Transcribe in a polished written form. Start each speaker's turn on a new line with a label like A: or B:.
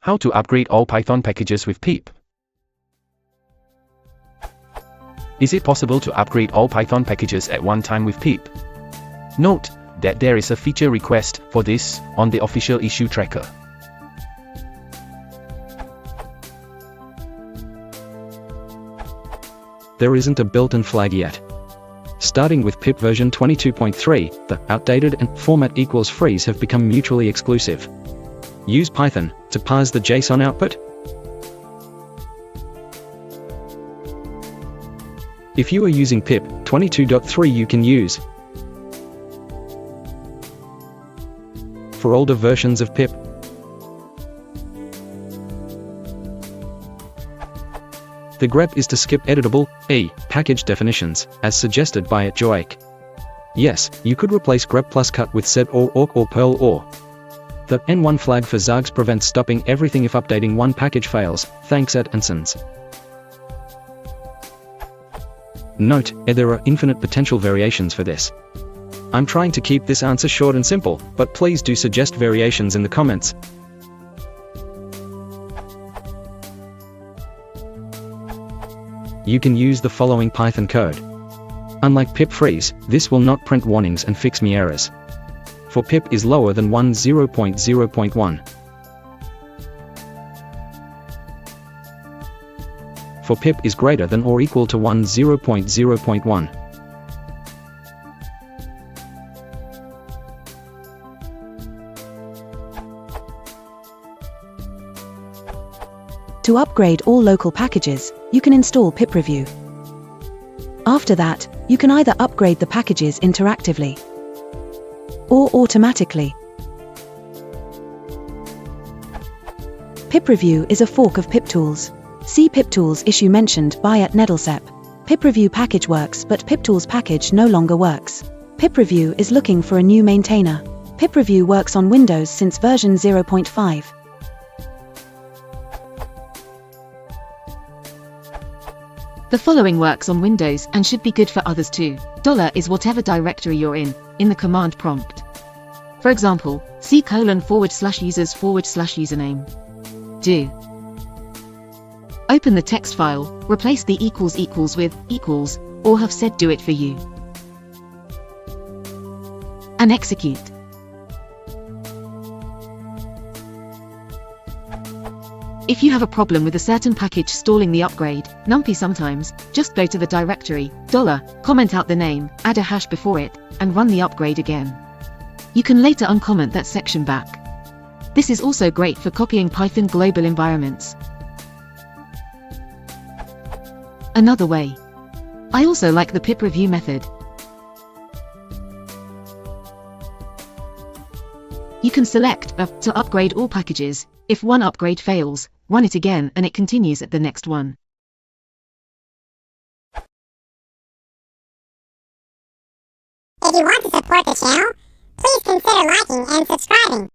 A: How to upgrade all Python packages with pip. Is it possible to upgrade all Python packages at one time with pip? Note that there is a feature request for this on the official issue tracker.
B: There isn't a built-in flag yet. Starting with pip version 22.3, the outdated and format equals freeze have become mutually exclusive. Use Python to parse the JSON output. If you are using pip 22.3, you can use. For older versions of pip, the grep is to skip editable package definitions, as suggested by @Joake. Yes, you could replace grep plus cut with sed or awk or perl or. The N1 flag for Zargs prevents stopping everything if updating one package fails, thanks @Ansons. Note, there are infinite potential variations for this. I'm trying to keep this answer short and simple, but please do suggest variations in the comments. You can use the following Python code. Unlike pip freeze, this will not print warnings and fix me errors. For pip is lower than 10.0.1. For pip is greater than or equal to 10.0.1.
C: To upgrade all local packages, you can install pipreview. After that, you can either upgrade the packages interactively or automatically. Pipreview is a fork of piptools. See piptools issue mentioned by @Nedelsep. Pipreview package works, but piptools package no longer works. Pipreview is looking for a new maintainer. Pipreview works on Windows since version 0.5.
D: The following works on Windows and should be good for others too. $ is whatever directory you're in the command prompt. For example, C:/users/username. Do. Open the text file, replace the == with equals, or have sed do it for you. And execute. If you have a problem with a certain package stalling the upgrade, NumPy sometimes, just go to the directory, comment out the name, add a hash before it, and run the upgrade again. You can later uncomment that section back. This is also great for copying Python global environments. Another way. I also like the pipreview method. You can select to upgrade all packages. If one upgrade fails, run it again and it continues at the next one.
E: If you want to support the channel, please consider liking and subscribing.